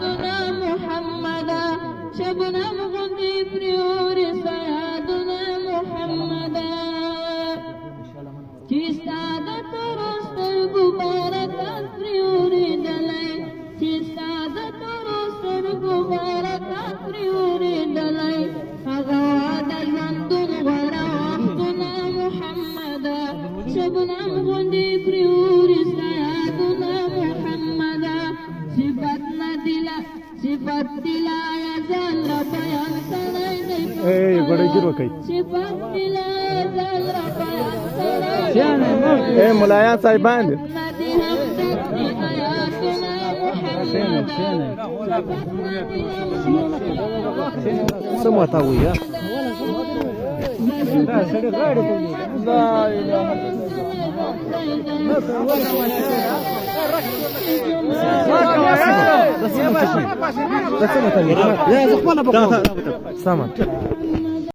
سيادنا محمدا شبنم غندي بريور سيادنا محمدا چیستاده ترستر گبارکات پریوری دلای چیستاده ترستر گبارکات پریوری دلای اغواد ژوندون غوره وختونه محمدا شبنم غوندې پریوري سیادونه محمدا صفت دلا یزال را بیان سړی دی صفت دلا یزال را بیان سړی ملایان صاحبان دي سمع تاوي لا